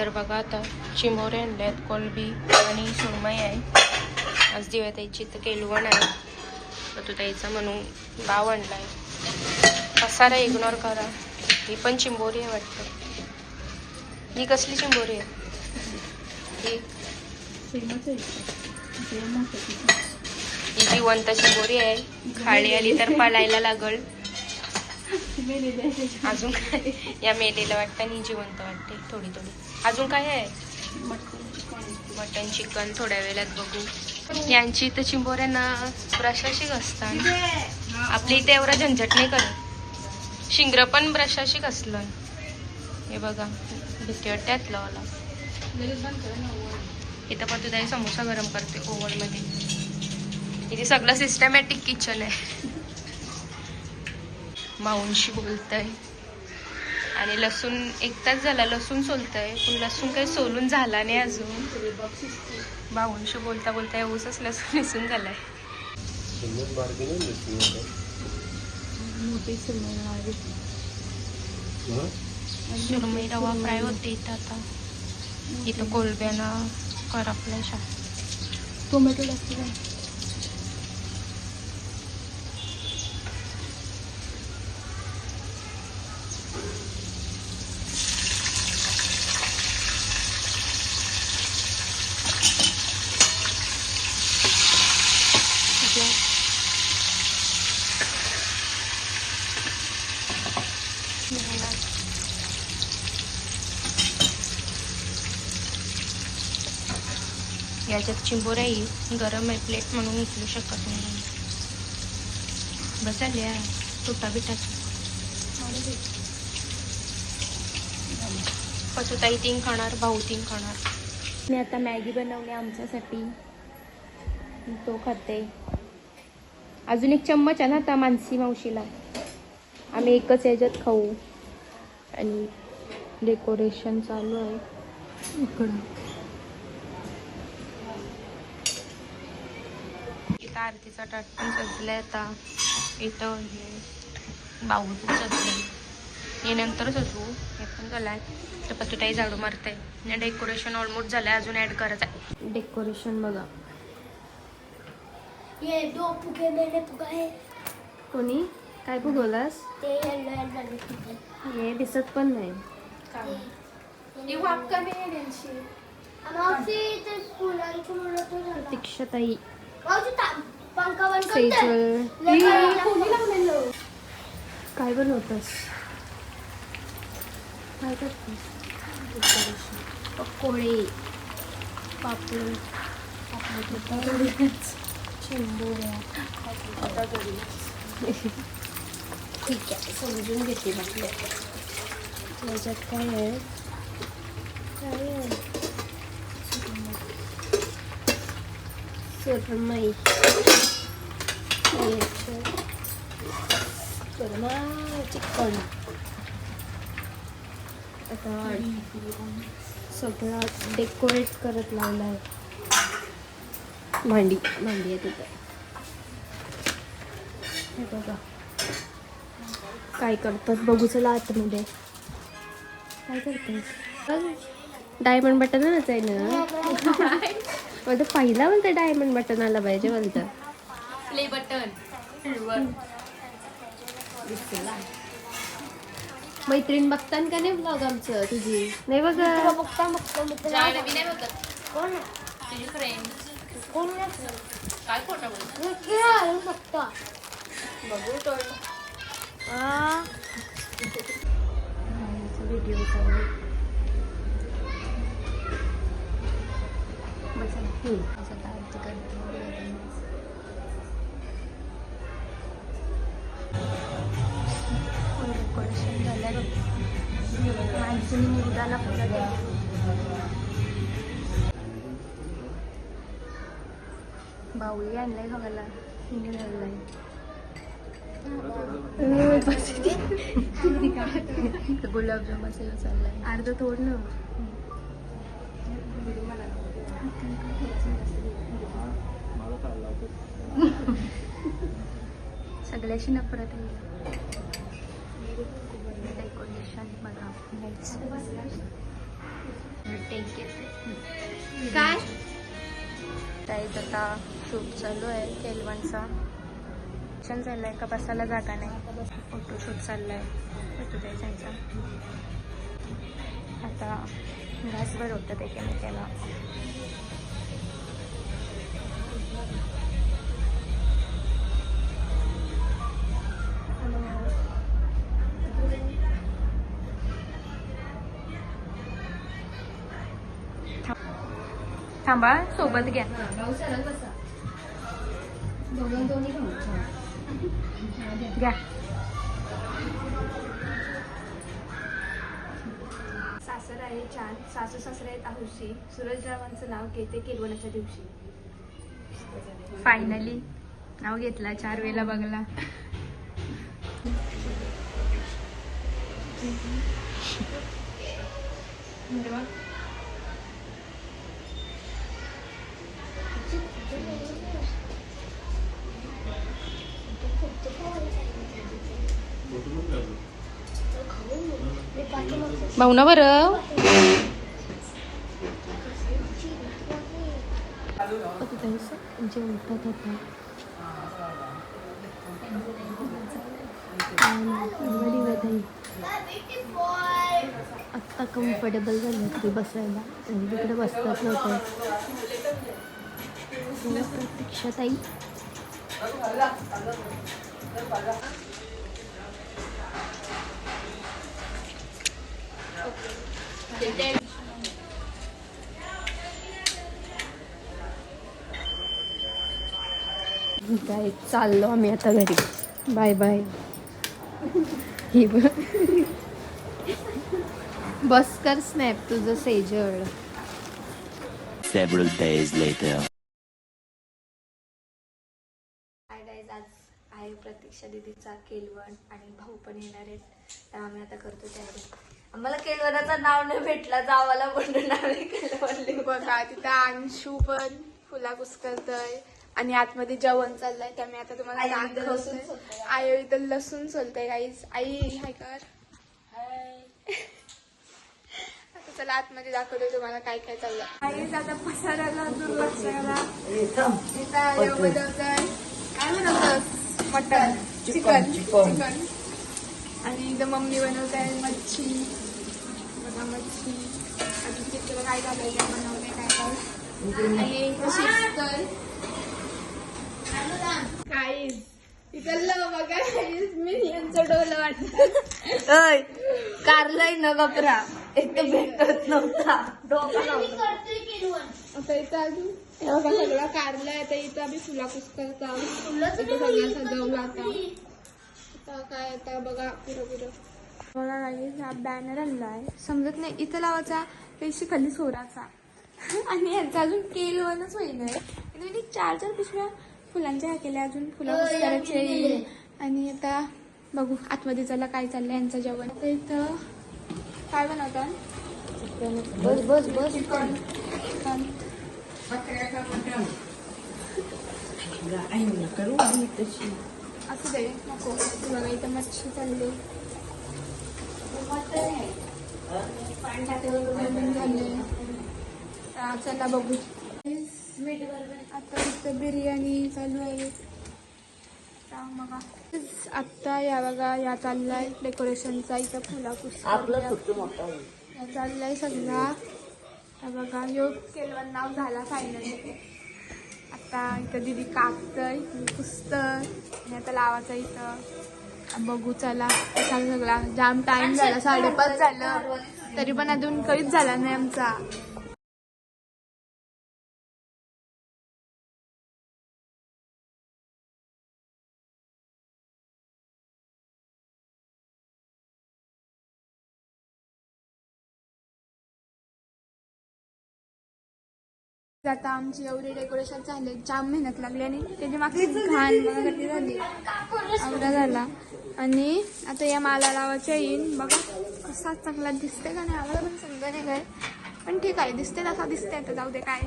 तर बघा आता चिमोरे आणले आहेत, कोलबी आणि सुरमई आहे. आज दिव्याताईची तर केलवण आहे, ऋतुताईचा म्हणून बाव आणलाय. पसारा इग्नोर करा. ही पण चिंबोरी आहे वाटतं. ही कसली चिंबोरी आहे? ही जिवंत चिंबोरी आहे. खाली आली तर पळायला लागल. अजून काय या मेलेला वाटतं आणि जिवंत वाटते थोडी थोडी. अजून काय आहे? मटन चिकन थोड्या वेळात बघू. यांची तर चिंबोऱ्यांना ब्रशाशी घसतात. आपली इथे एवढा झंझट नाही करत. शिंगर पण ब्रशाशी घसलं. हे बघा भीती वाटते त्यातलं मला. इथं पण तुझा समोसा गरम करते ओव्हन मध्ये. इथे सगळं सिस्टमॅटिक किचन आहे. माऊंशी बोलतय आणि लसूण 1 तास झाला लसूण सोलतय, पण लसूण काही सोलून झाला नाही अजून. माऊंशी बोलता बोलता ऊसच लसूण निसून झालाय. सुरमई रवा फ्राय होते इथं. आता इथं कोलब्यानं करपल्या. टोमॅटो लागते का? याच्यात चिंबोऱ्याही गरम आहे, प्लेट म्हणून उचलू शकत नाही. बस आल्या तुटा बिटाच. पसुताई 3 खाणार, भाऊ 3 खाणार. मी आता मॅगी बनवली आमच्यासाठी, तो खाते. अजून 1 चम्मच आहे ना आता मानसी मावशीला. आम्ही एकच याच्यात खाऊ. आणि डेकोरेशन चालू आहे इकडं. इथं आरतीचा ताट पण सजलाय. आता इथं हे बाऊचं सजलंय. हे नंतर सजवू. हे पण झालंय. तर पतुताई झाडू मारते. डेकोरेशन ऑलमोस्ट झालंय, अजून ऍड करायचं आहे. डेकोरेशन बघा. ये 2 फुगे मैंने फुगाए. कोणी काय फुगवलास? ते येलो हे दिसत पण नाही. ये वाप कमी आहे त्यांची. मावशी ते फुलांचं म्हणत होतं. दीक्षाताई, मावशी पंखा बंद कर. सेजल, कोणी लावलेलं? काय बनवतस? काय करतेस? पकोडे, पापड, चिंबोऱ्या. ठीक आहे, समजून घेते म्हटलं. त्याच्यात काय आहे? काय आहे? सुरमई, चिकन. आता सगळं डेकोरेट करत लावलं आहे. भांडी आहे तिथं. हे बघा काय करतात बघू. चला आतमध्ये. काय करतेस? डायमंड बटनच आहे ना. मला पहिला म्हणतं डायमंड बटन आला पाहिजे म्हणतं. Play button. मैत्रीण बघतान का नाही व्लॉग आमचं तुझी? नाही बघा. नाही बघत. कोण तुझी फ्रेंड? कोण काय खोटं बोल बघता. बघू तो व्हिडिओ डेकोरेशन झालं. माणसाने मुलगाला फुलं द्या. भाऊही आणलाय खायला. हिने आणलाय. गुलाबजाम असेल चाललाय. अर्ध तोड ना. सगळ्याशी नफरत आहे. डेकोरेशन बघा. काय ताईत आता शूट चालू आहे केलवनचा. छान चाललंय का बसायला जागा नाही. फोटोशूट चाललाय फोटो त्यांचा. आता घासभर होतं ते केमिकलला. थांबा सोबत घ्या. घ्या. सासर आहे छान, सासू सासरे आहेत आहुशी. सूरजरावांचं नाव घेते केलवनाच्या दिवशी. फायनली नाव घेतला 4 वेळेला बघला. भाऊ ना बरं. जेवतात होता आत्ता कम्फर्टेबल झालं तरी बसायला. तिकडे बसतात नव्हतं. प्रतीक्षाताई काय चाललो आम्ही आता घरी. Bye bye. ही बस कर स्नॅप तुझं सेजळ. Several days later. Hi guys, आज आहे प्रतीक्षा दीदीचा केलवण आणि भाऊ पण येणार आहेत. तर आम्ही आता करतो तयारी. आम्हाला केलवनाचं नाव नाही भेटला, जावाला म्हणून आम्ही केलवण. बघा तिथं अंशू पण फुला कुसकरतय आणि आतमध्ये जेवण चाललंय. त्यामुळे आता तुम्हाला दाखवते. आई इथं लसूण सोलतय गाईज. आई हाय कर. आता चला आतमध्ये दाखवते तुम्हाला काय काय चाललंय. आई आता पसाराला दुर्लक्ष करा. इथं बनवतंय काय बनवतं मटन चिकन. आणि इथं मम्मी बनवत आहे मच्छी. बघा मच्छी. अजून तिथं काय झालंय काय बनवलंय काय काय. आणि शिजतंय काहीच. इकडलं बघा मी यांचं डोलं वाटत. कारलंय न गपरा एक तर भेटत नव्हता. आता इथं अजून हे बघा सगळं कारलंय. आता इथं आम्ही फुला कुसकरता. इथं सगळं सजवलं आता काय आता बघा पुरं बघा काही हा बॅनर आणलाय. समजत नाही इथं लावायचा पैसे खाली सोराचा. आणि यांचा अजून केलवनच होईनाय. मी 4 पिशव्या फुलांच्या ह्या केल्या. अजून फुला कुसकरायचे. आणि आता बघू आतमध्ये चला काय चाललंय यांचं जेवण. तर इथं काय बनवतात चिकन. असं दे नको. बघा इथं मच्छी चालली. चला बघू. आता इथं बिर्याणी चालू आहे. बघा आत्ता या बघा या चाललाय डेकोरेशनचा. इथं फुला चाललाय सगळा. बघा योग केलवण नाव झाला फायनली. आता इथं दीदी कापतय पुसतय आणि आता लावायचं इथं. बघू चला कसा सगळा. जाम टाइम झाला 5:30 झालं तरी पण अजून काहीच झाला नाही आमचा. आता आमची एवढी डेकोरेशन झाले. जाम मेहनत लागली आणि त्याची मागची घाण बघा कधी झाली. आवडा झाला. आणि आता या माला लावायच्या येईन. बघा कसा चांगला दिसते का नाही आम्हाला पण समजा नाही काय. पण ठीक आहे दिसते तसा दिसते. आता जाऊ दे काय.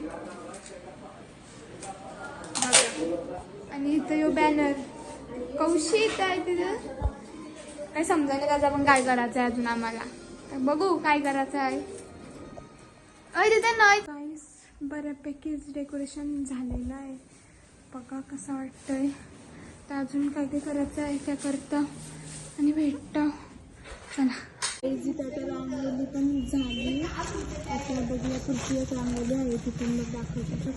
आणि इथं यो बॅनर कौशी इथं आहे. तिथं काय समजा नाही त्याचा पण काय करायचं आहे अजून आम्हाला. तर बघू काय करायचं आहे. तिथे नाही गाईस, बऱ्यापैकीच डेकोरेशन झालेलं आहे. बघा कसं वाटतंय. तर अजून काय काय करायचं आहे त्याकरता आणि भेटतं. चला इथे आता रांगोली पण झाली. आता बघूया पुढची एक रांगोली आहे तिथून मग दाखवतो.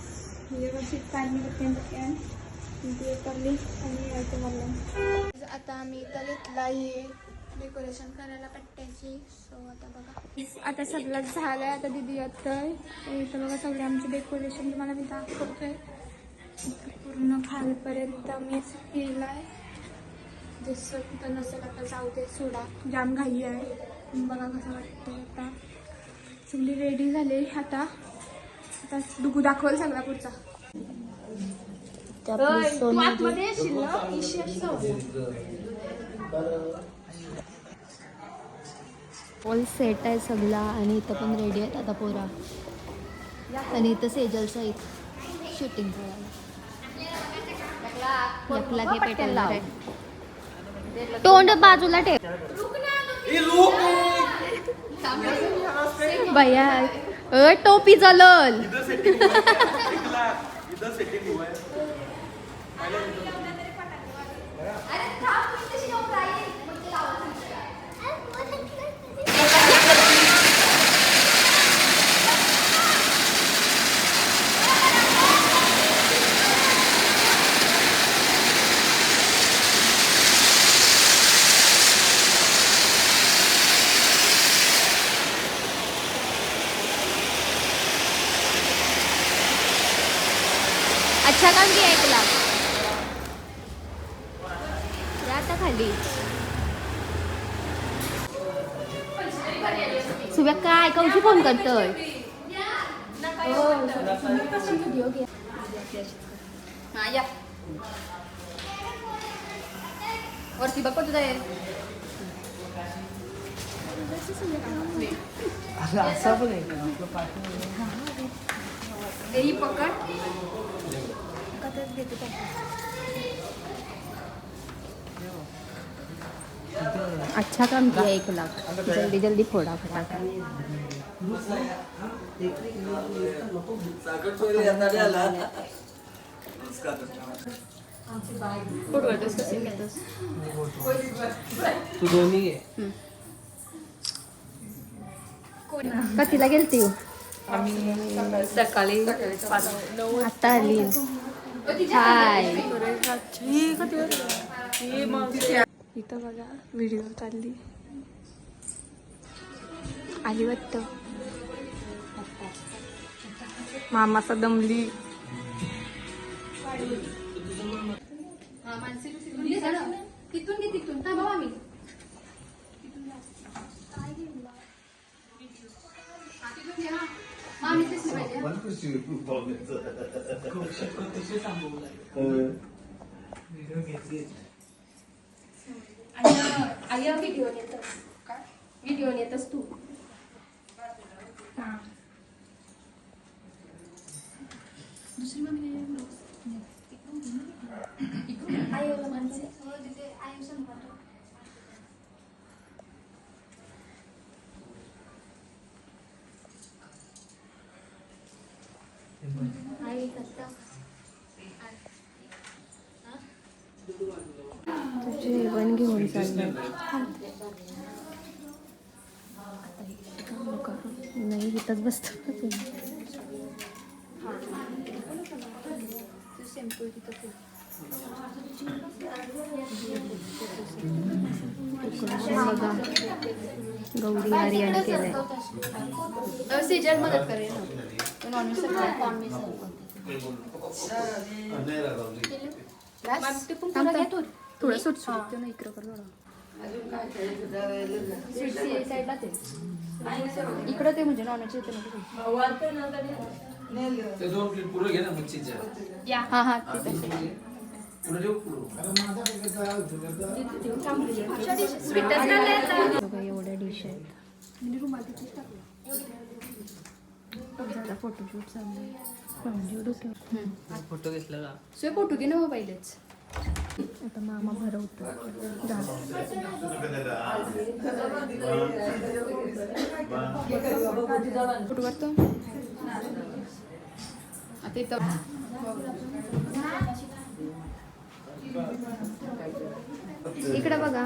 व्यवस्थित पाणी आणि आता आम्ही इथं घेतला हे डेकोरेशन करायला पट्ट्याची. सो आता बघा आता सगळं झालंय. आता दिदी येतोय. इथं बघा सगळं आमचं डेकोरेशन तुम्हाला मी दाखवतोय. पूर्ण खालपर्यंत मीच केलं आहे. जसं कुठं नसेल आता जाऊ दे, सोडा जाम घाई आहे. बघा कसं वाटतं. आता सगळी रेडी झाली. आता डुगू दाखवल सगळा पुढचा. तू आतमध्ये येशील ना. ऑल सेट आहे सगळा आणि इथं पण रेडी आहेत आता पोरा. आणि इथं सेजलचं आहे शूटिंग करायला. लपला की पेटेल आहे. तोंड बाजूला ठेव भैया. टोपी जलल. अच्छा काम की 1 लाख आता खाली. सुव्या काय कौशी फोन करतोय. वरती बघ तुझा असं पण आहे पकड. अच्छा काम किया 1 लाख. जल्दी जल्दी फोड़ा फटाफट. तू दोन्ही आहे. कधीला गेलती आम्ही सकाळी 5-9 आता आली. हाय. इथं बघा व्हिडिओ चालली. आली वाटतं. मामाचा दमली. व्हिडिओ येतस तू. जेवण घेऊन चालले. नाही इथंच बसतो. बघा गौरी हरियाणी केलंय. सीजन मदत करेल. थोडं सुटसुटीत ना इकडं कर थोडं. इकडं ते म्हणजे नॉनव्हेज येते ते 2 प्लेट पुरं घे ना मच्छीच्या. हा हा पुरं देऊ पुरं. एवढ्या डिश आहेत. फोटोशूट चाललंय. फोटो घेतला का? फोटो घे ना पहिलेच. आता मामा भरवतो. फोटो करतो. तिथं इकडे बघा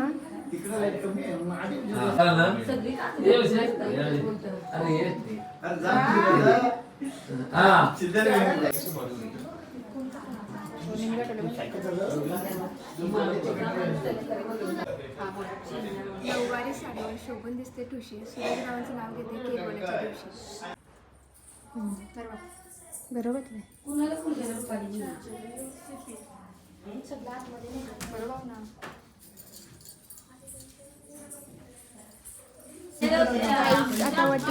नऊवारी साडीवर शोभून दिसते ठुशी. सूर्यरावांचं नाव घेते केळवणाच्या दिवशी. बरोबर ना. आता वरती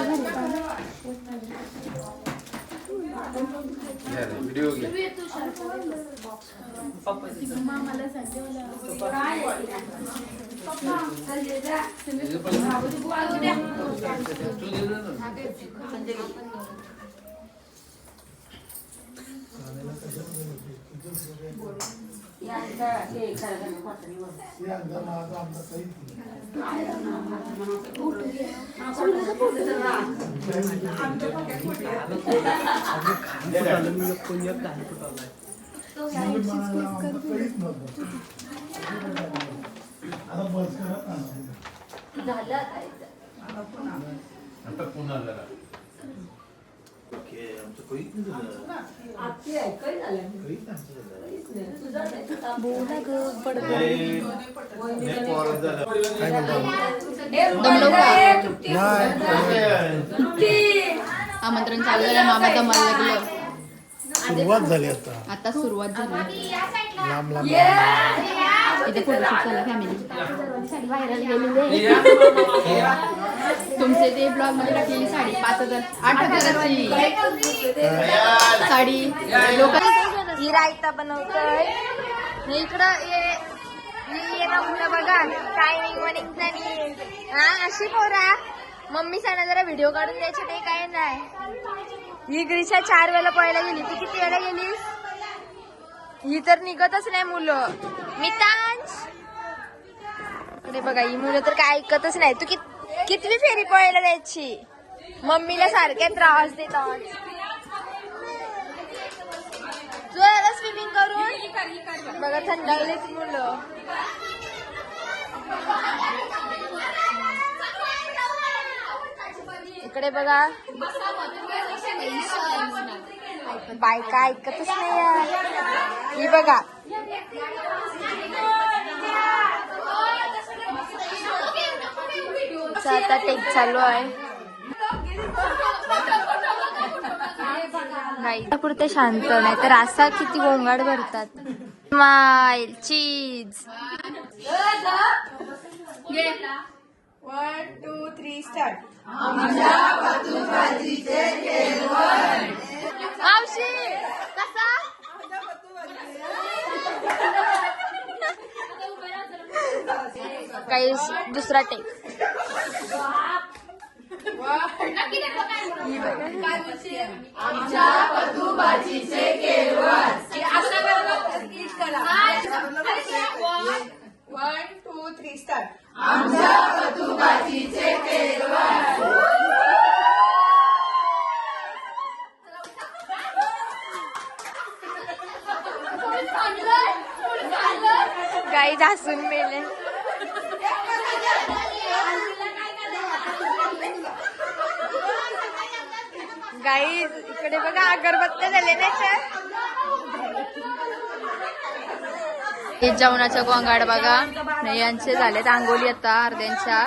आमंत्रण चालू झालं. मामा दमायला लागलं. सुरुवात झाली आता सुरुवात झाली. लांब लांब इथे फोटोशूट झाला फॅमिली. व्हायरल गेलेली तुमचे ते ब्लॉग मध्ये टाकलेली साडी 5,000 8,000ची साडी. लोक ही रायता बनवतोय. इकडं ये ना मुलं बघा टायमिंग मध्ये हा अशी पोरा मम्मी सांगा जरा व्हिडिओ काढून द्यायचे ते काय नाही. ही ग्रीषा 4 वेळेला पळायला गेली. ती किती वेळेला गेली? ही तर निघतच नाही मुलं. मितांश इकडे बघा ही मुलं तर काय ऐकतच नाही. तू कितवी फेरी पळायला द्यायची? मम्मीला सारखे त्रास देतात. तू आला स्विमिंग करून बघा थंडावलेच मुलं. इकडे बघा बायका ऐकतच नाही यार. ही बघा आता टेक चालू आहे. पुरते शांत नाही तर असा किती गोंगाट भरतात. स्माइल चीज 1 2 3 स्टार्ट. मावशी कसा काही दुसरा टेक. गाई घासून मेले. गाई इकडे बघा अगरबत्त्या झाले हे जेवणाचा गोंगाट बघा. यांचे झालेत आंघोळी आता अर्ध्यांच्या.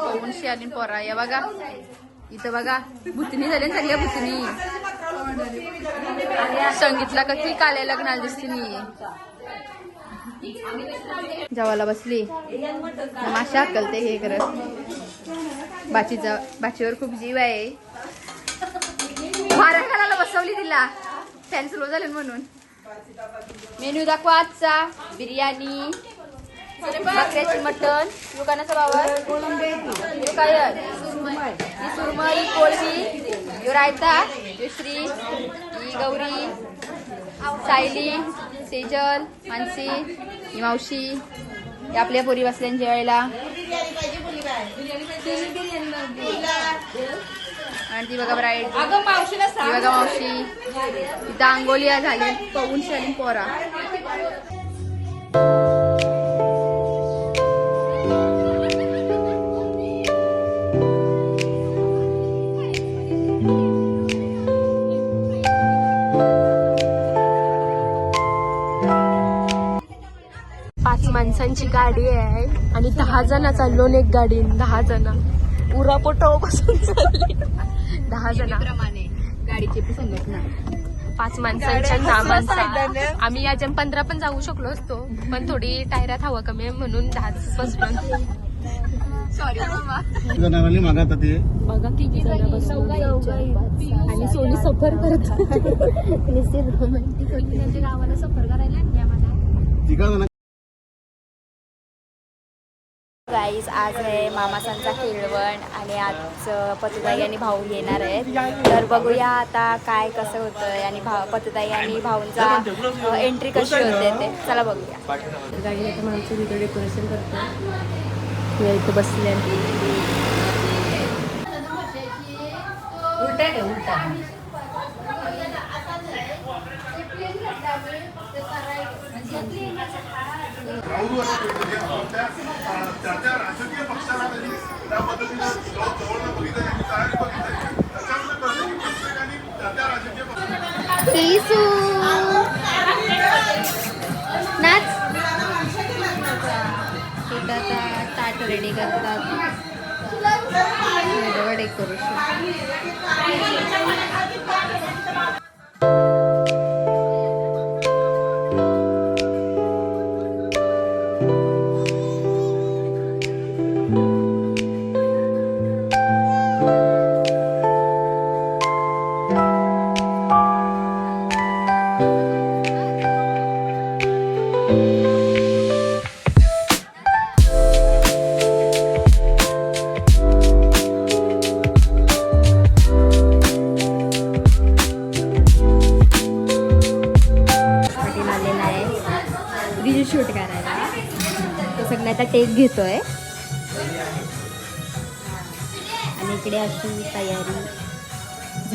बघून शियालीन पोरा या बघा. इथं बघा भुतनी झाली सगळ्या भुतनी. संगीतला कधी काल्या लग्नाला दिसते मी. जेवायला बसली माशा अक्कलते हे करत. बाचीवर खूप जीव आहे. वारा खायला बसवली तिला फॅन स्लो झाले म्हणून. मेन्यू दाखवा आजचा. बिर्याणी, बकऱ्याची मटण, दुकानाचा बावर काय सुरमई, कोळी, रायता, श्री, ही गौरी, सायली, सेजल, मानसी, ही मावशी, आपल्या पोरी बसल्यांच्या वेळेला. आणि ती बघा ब्राईड, ती बघा मावशी, इथं अंगोलिया झाली, पवून शालीन पोरा. पाच माणसांची गाडी आहे आणि 10 जण चाललो एक गाडी, 10 जण उरापोटाव बसून चालली. 10 जण प्रमाणे गाडीची पण संघटना. 5 माणसांच्या नावांचा. आम्ही याच्या 15 पण जाऊ शकलो असतो, पण थोडी टायरात हवा कमी आहे म्हणून 10 बसलो. सॉरी बाबा. जणांनी मागत ते बघा किती जण बसलो आणि सोनी सफर करत रोमॅन्टिक होती. त्यांच्या गावाला सफर करायला आणली आम्हाला. तिघा गाईज आज आहे मामासांचा केळवण आणि आज पतुताई आणि भाऊ येणार आहेत. तर बघूया आता काय कसं होतंय आणि पतुताई आणि भाऊंचा एंट्री कशी होते ते. चला बघूया. गाडी आता माणसं तिथं डेकोरेशन करतो. या इथं बसल्या. राजकीय पक्षाला त्यांनी त्या पद्धतीनं जवळ बघितलं आणि त्याच्यामुळे कळलं की प्रत्येकाने त्या राजकीय ताट रेडी करतात. डेकोरेशन. शूट करायला तो सगळं आता टेक घेतोय आणि इकडे अशी तयारी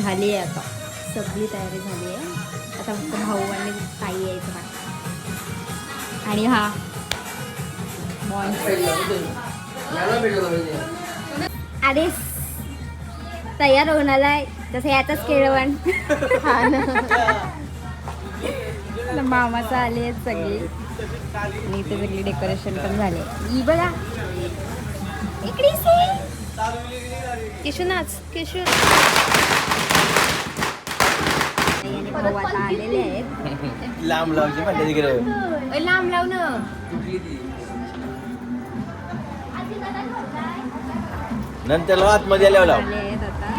झाली आहे. आता सगळी तयारी झाली आहे. आता फक्त भाऊ आणि ताई यायचं बाकी. आणि हा अरे तयार होणार आहे तसं यातच केळवण. हा ना मामाचं आले आहेत सगळी आणि इथे सगळी डेकोरेशन पण झाले. ही बघा इकडे केशू नाच केशू. भाऊ आता आलेले आहेत. लांब लावची म्हणते तिकडे. लांब लाव ना. नंतर आतमध्ये लाव. आले आहेत आता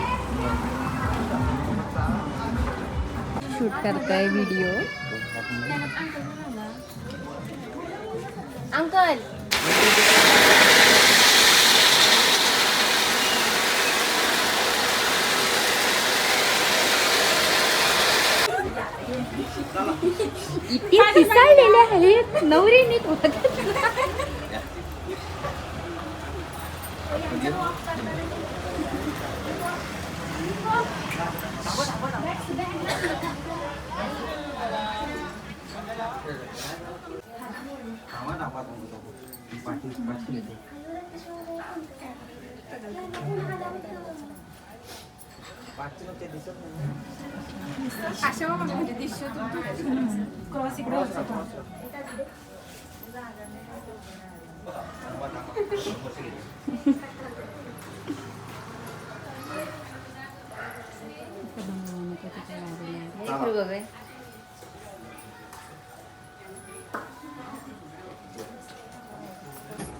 शूट करताय व्हिडिओ. अंकल इतके पिसाळलेले आहेत नवरी नीट होत.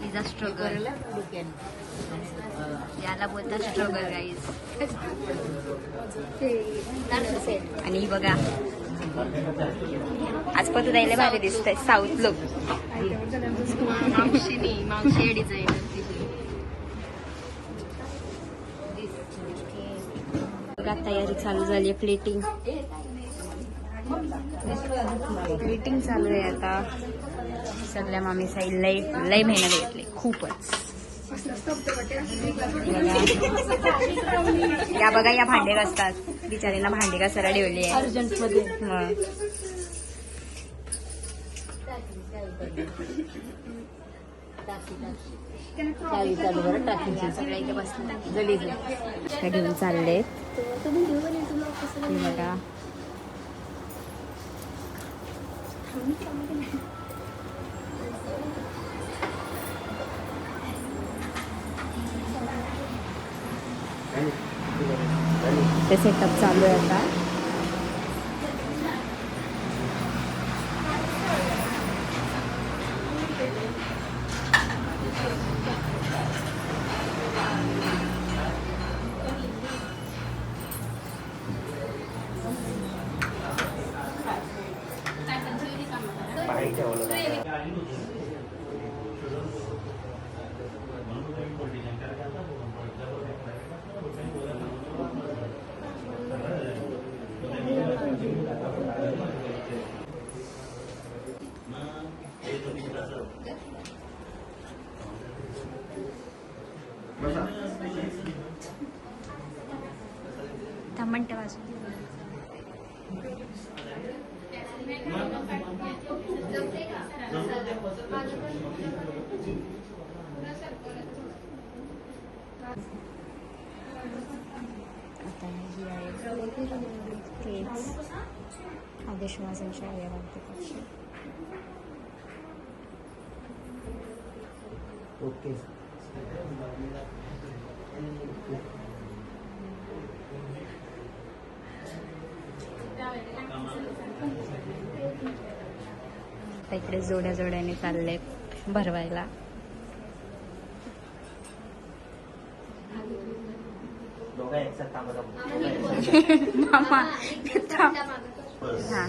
Is struggle. याला बोलतात स्ट्रगल गाईज. आणि बघा आज पण द्यायला भारी दिसतंय साऊथ लोक. मावशी डिझाईन बघा तयारी चालू झाली. प्लेटिंग चालू आहे आता. सगळ्या मामी साईड लय मेहनत घेतली खूपच. या बघा या भांडे घासतात बिचारीना भांडे घासायला ठेवली आहे अर्जंट मध्ये. सगळ्या इथे बसले घेऊन चालले बघा. ते सेटअप चालू आहे आता. म्हणते वाजून आता ही आहे केक्स आदेश माझ्यांच्या आहे वाटते. ओके इकडे जोड्या जोड्याने चाललेत भरवायला. मामा हा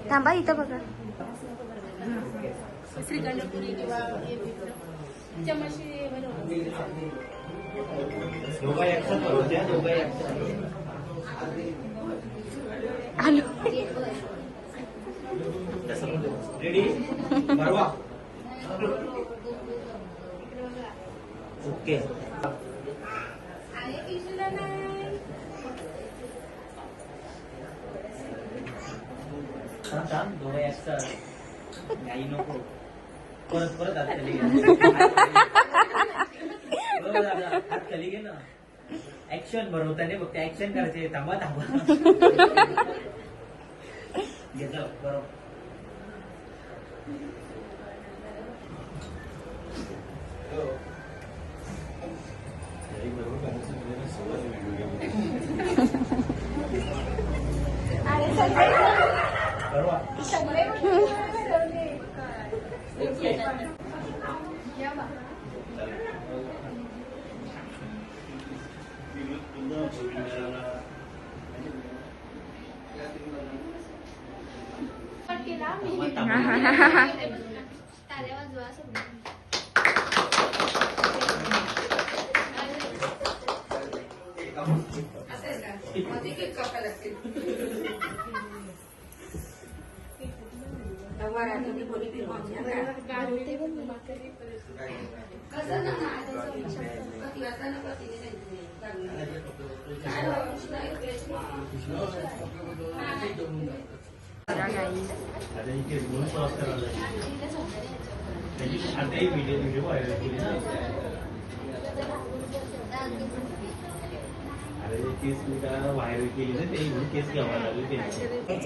थांबा इथं बघा. हॅलो रेडी बरवा ओके दोघं एकसाथ काही नको परत परत हात खाली हात खाली घे ना. ऍक्शन भरवताना फक्त ऍक्शन करायचे. थांबा थांबा घेतलं बरोबर.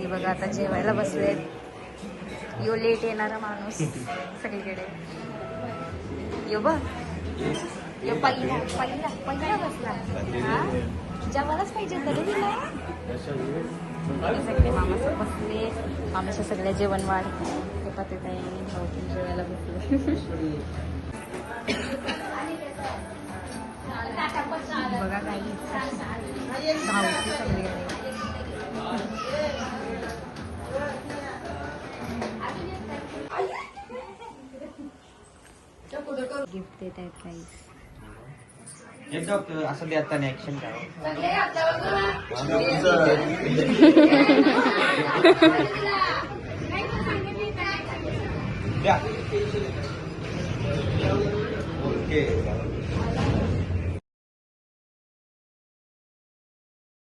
बघा आता जेवायला बसले. यो लेट येणारा माणूस सगळीकडे. यो बघ यो पहिला पहिला पहिला बसला. हा जेवायलाच पाहिजे तरी दिला. सगळे मामासोबत बसले. मामाच्या सगळ्या जेवण वाढ ते पतिताईंनी भाऊकीन जेवायला बसले. बघा काही भाऊकी सगळीकडे गिफ्ट देत आहेत काही. असं देता नाही ऍक्शन करा. ओके